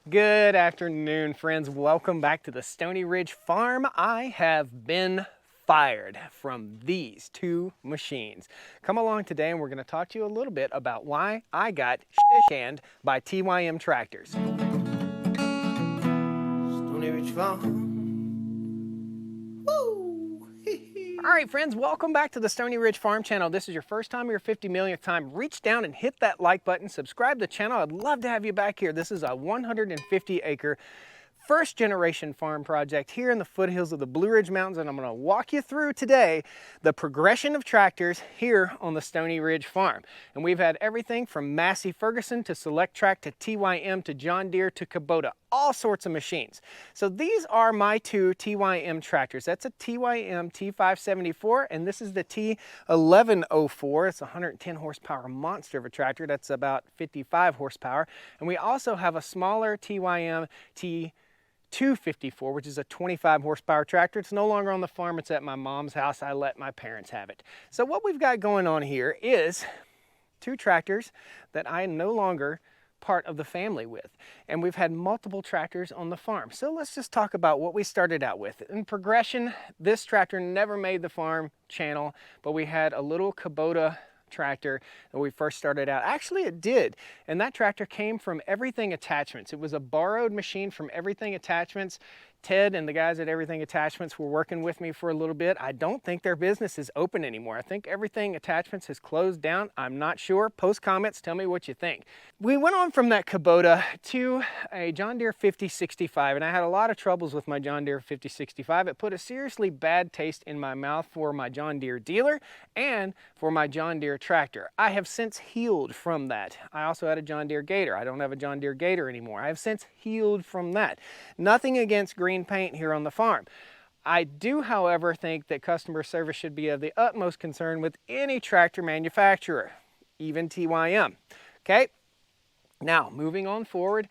Good afternoon, friends. Welcome back to the Stoney Ridge Farm. I have been fired from these two machines. Come along today and we're going to talk to you a little bit about why I got canned by TYM Tractors. Stoney Ridge Farm. All right, friends, welcome back to the Stoney Ridge Farm channel. This is your first time or your 50 millionth time. Reach down and hit that like button, subscribe to the channel. I'd love to have you back here. This is a 150-acre first generation farm project here in the foothills of the Blue Ridge Mountains, and I'm going to walk you through today the progression of tractors here on the Stoney Ridge Farm. And we've had everything from Massey Ferguson to Select Track to TYM to John Deere to Kubota, all sorts of machines. So these are my two TYM tractors. That's a TYM T574 and this is the T1104. It's a 110 horsepower monster of a tractor. That's about 55 horsepower. And we also have a smaller TYM T254, which is a 25 horsepower tractor. It's no longer on the farm. It's at my mom's house. I let my parents have it. So what we've got going on here is two tractors that I no longer part of the family with, and we've had multiple tractors on the farm. So let's just talk about what we started out with. In progression, this tractor never made the farm channel, but we had a little Kubota tractor when we first started out. Actually, it did, and that tractor came from Everything Attachments. It was a borrowed machine from Everything Attachments. Ted and the guys at Everything Attachments were working with me for a little bit. I don't think their business is open anymore. I think Everything Attachments has closed down. I'm not sure. Post comments, tell me what you think. We went on from that Kubota to a John Deere 5065, and I had a lot of troubles with my John Deere 5065. It put a seriously bad taste in my mouth for my John Deere dealer and for my John Deere tractor. I have since healed from that. I also had a John Deere Gator. I don't have a John Deere Gator anymore. I have since healed from that. Nothing against green paint here on the farm. I do, however, think that customer service should be of the utmost concern with any tractor manufacturer, even TYM. Okay, now moving on forward.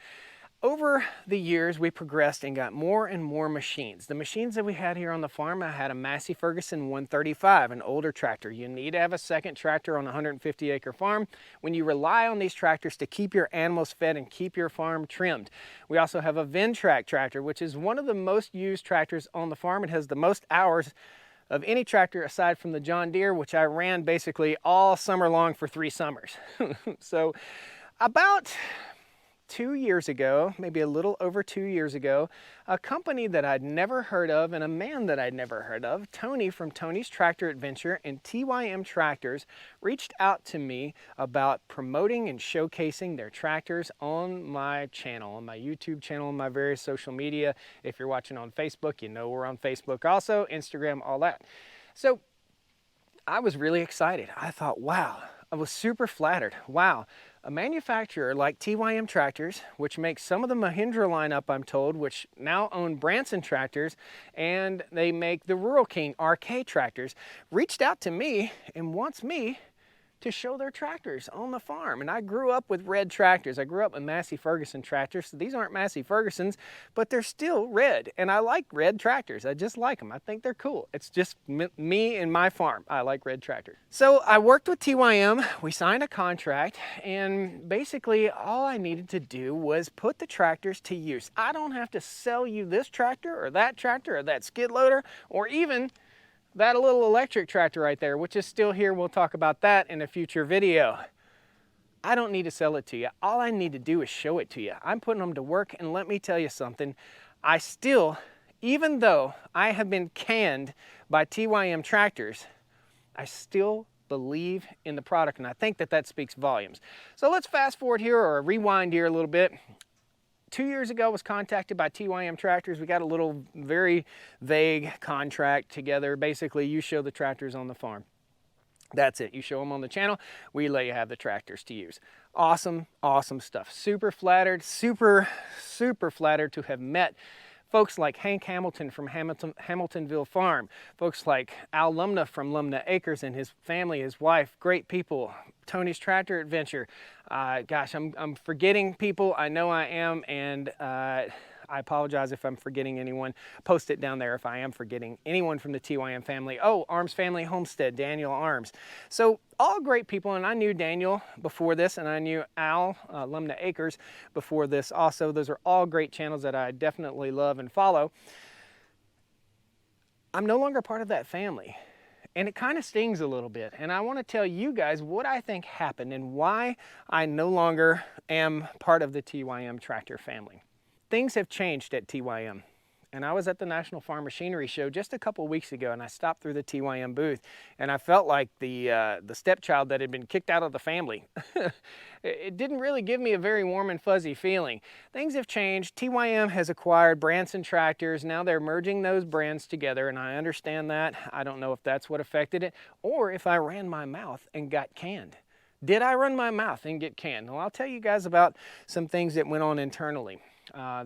Over the years, we progressed and got more and more machines. The machines that we had here on the farm, I had a Massey Ferguson 135, an older tractor. You need to have a second tractor on a 150-acre farm when you rely on these tractors to keep your animals fed and keep your farm trimmed. We also have a Ventrac tractor, which is one of the most used tractors on the farm. It has the most hours of any tractor aside from the John Deere, which I ran basically all summer long for 3 summers. So about 2 years ago, maybe a little over 2 years ago, a company that I'd never heard of and a man that I'd never heard of, Tony from Tony's Tractor Adventure and TYM Tractors, reached out to me about promoting and showcasing their tractors on my channel, on my YouTube channel, on my various social media. If you're watching on Facebook, you know we're on Facebook also, Instagram, all that. So I was really excited. I thought, wow, I was super flattered. Wow, a manufacturer like TYM Tractors, which makes some of the Mahindra lineup, I'm told, which now own Branson Tractors, and they make the Rural King RK tractors, reached out to me and wants me to show their tractors on the farm. And I grew up with red tractors. I grew up with Massey Ferguson tractors. So these aren't Massey Fergusons, but they're still red. And I like red tractors. I just like them. I think they're cool. It's just me and my farm. I like red tractors. So I worked with TYM. We signed a contract, and basically all I needed to do was put the tractors to use. I don't have to sell you this tractor or that skid loader, or even that little electric tractor right there, which is still here. We'll talk about that in a future video. I don't need to sell it to you. All I need to do is show it to you. I'm putting them to work, and let me tell you something. I still, even though I have been canned by TYM Tractors, I still believe in the product, and I think that that speaks volumes. So let's fast forward here, or rewind here a little bit. 2 years ago, I was contacted by TYM Tractors. We got a little very vague contract together. Basically, you show the tractors on the farm. That's it. You show them on the channel. We let you have the tractors to use. Awesome, awesome stuff. Super flattered, super flattered to have met folks like Hank Hamilton from Hamiltonville Farm, folks like Al Lumna from Lumna Acres and his family, his wife, great people. Tony's Tractor Adventure. Gosh, I'm forgetting people. I know I am, and I apologize if I'm forgetting anyone. Post it down there if I am forgetting anyone from the TYM family. Oh, Arms Family Homestead, Daniel Arms. So all great people, and I knew Daniel before this, and I knew Al, Lumna Acres, before this also. Those are all great channels that I definitely love and follow. I'm no longer part of that family. And it kind of stings a little bit. And I want to tell you guys what I think happened and why I no longer am part of the TYM Tractor family. Things have changed at TYM. And I was at the National Farm Machinery Show just a couple weeks ago, and I stopped through the TYM booth, and I felt like the stepchild that had been kicked out of the family. It didn't really give me a very warm and fuzzy feeling. Things have changed. TYM has acquired Branson Tractors. Now they're merging those brands together, and I understand that. I don't know if that's what affected it, or if I ran my mouth and got canned. Did I run my mouth and get canned? Well, I'll tell you guys about some things that went on internally.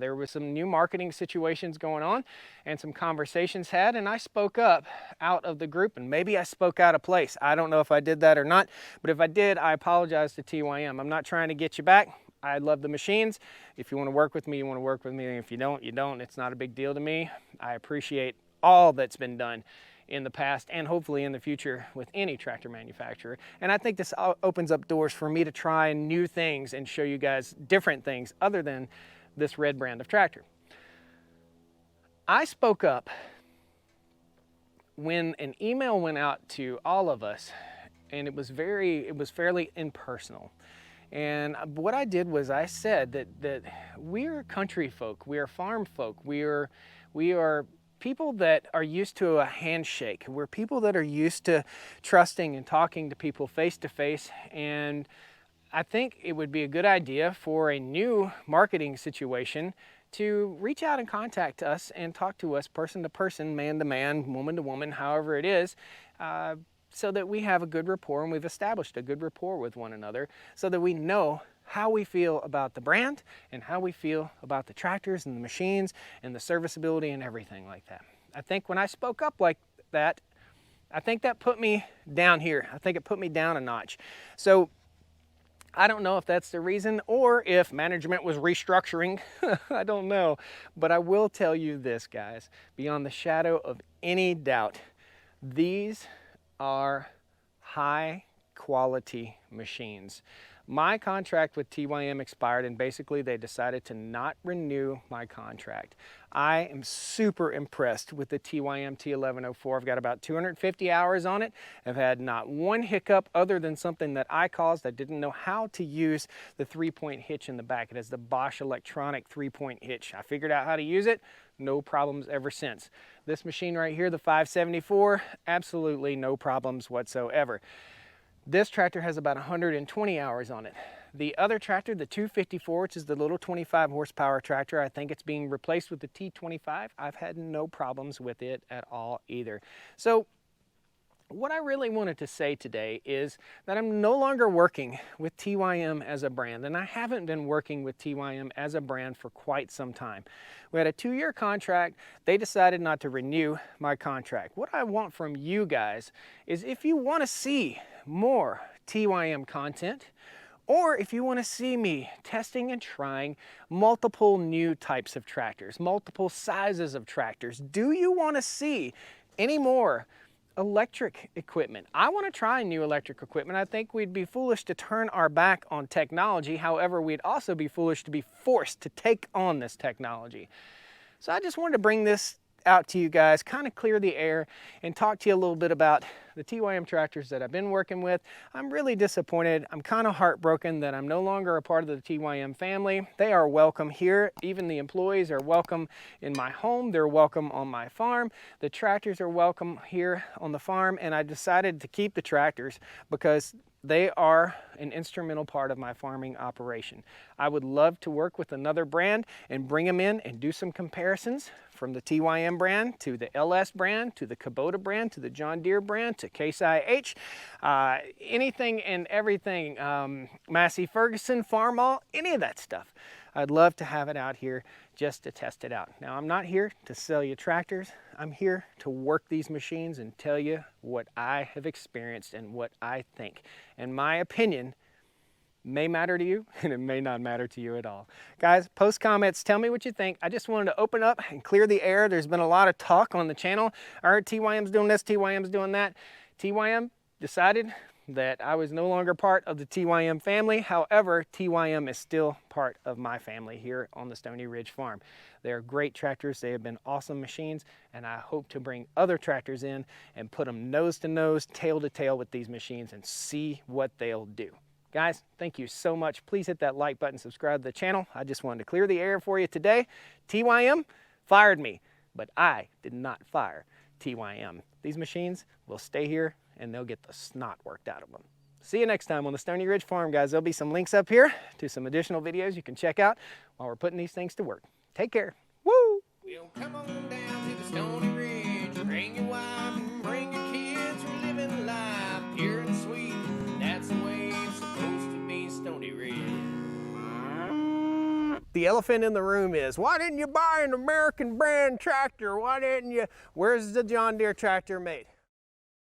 There was some new marketing situations going on and some conversations had, and I spoke up out of the group, and maybe I spoke out of place. I don't know if I did that or not, but if I did, I apologize to TYM. I'm not trying to get you back. I love the machines. If you want to work with me, you want to work with me. If you don't, you don't. It's not a big deal to me. I appreciate all that's been done in the past and hopefully in the future with any tractor manufacturer. And I think this opens up doors for me to try new things and show you guys different things other than this red brand of tractor. I spoke up when an email went out to all of us, and it was fairly impersonal. And what I did was I said that we're country folk, we are farm folk, we are people that are used to a handshake. We're people that are used to trusting and talking to people face to face, and I think it would be a good idea for a new marketing situation to reach out and contact us and talk to us person to person, man to man, woman to woman, however it is, so that we have a good rapport and we've established a good rapport with one another so that we know how we feel about the brand and how we feel about the tractors and the machines and the serviceability and everything like that. I think when I spoke up like that, I think that put me down here. I think it put me down a notch. So I don't know if that's the reason or if management was restructuring. I don't know. But I will tell you this, guys, beyond the shadow of any doubt, these are high quality machines. My contract with TYM expired, and basically they decided to not renew my contract. I am super impressed with the TYM T1104. I've got about 250 hours on it. I've had not one hiccup other than something that I caused. I didn't know how to use the 3-point hitch in the back. It has the Bosch electronic 3-point hitch. I figured out how to use it. No problems ever since. This machine right here, the 574, absolutely no problems whatsoever. This tractor has about 120 hours on it. The other tractor, the 254, which is the little 25 horsepower tractor, I think it's being replaced with the T25. I've had no problems with it at all either. So what I really wanted to say today is that I'm no longer working with TYM as a brand, and I haven't been working with TYM as a brand for quite some time. We had a 2-year contract. They decided not to renew my contract. What I want from you guys is if you want to see more TYM content, or if you want to see me testing and trying multiple new types of tractors, multiple sizes of tractors, do you want to see any more electric equipment? I want to try new electric equipment. I think we'd be foolish to turn our back on technology. However, we'd also be foolish to be forced to take on this technology. So I just wanted to bring this out to you guys, kind of clear the air and talk to you a little bit about the TYM tractors that I've been working with. I'm really disappointed. I'm kind of heartbroken that I'm no longer a part of the TYM family. They are welcome here. Even the employees are welcome in my home. They're welcome on my farm. The tractors are welcome here on the farm, and I decided to keep the tractors because they are an instrumental part of my farming operation. I would love to work with another brand and bring them in and do some comparisons from the TYM brand to the LS brand to the Kubota brand to the John Deere brand to Case IH, anything and everything, Massey Ferguson, Farmall, any of that stuff. I'd love to have it out here just to test it out. Now, I'm not here to sell you tractors. I'm here to work these machines and tell you what I have experienced and what I think. And my opinion may matter to you and it may not matter to you at all. Guys, post comments, tell me what you think. I just wanted to open up and clear the air. There's been a lot of talk on the channel. I heard TYM's doing this, TYM's doing that. TYM decided that I was no longer part of the TYM family. However, TYM is still part of my family here on the Stoney Ridge farm. They're great tractors. They have been awesome machines, and I hope to bring other tractors in and put them nose to nose, tail to tail with these machines and see what they'll do. Guys, thank you so much. Please hit that like button, subscribe to the channel. I just wanted to clear the air for you today. TYM fired me, but I did not fire TYM. These machines will stay here and they'll get the snot worked out of them. See you next time on the Stoney Ridge Farm, guys. There'll be some links up here to some additional videos you can check out while we're putting these things to work. Take care. Woo! Well, come on down to the Stoney Ridge. Bring your wife and bring your kids. We're living life pure and sweet. That's the way it's supposed to be, Stoney Ridge. The elephant in the room is, why didn't you buy an American brand tractor? Why didn't you? Where's the John Deere tractor made?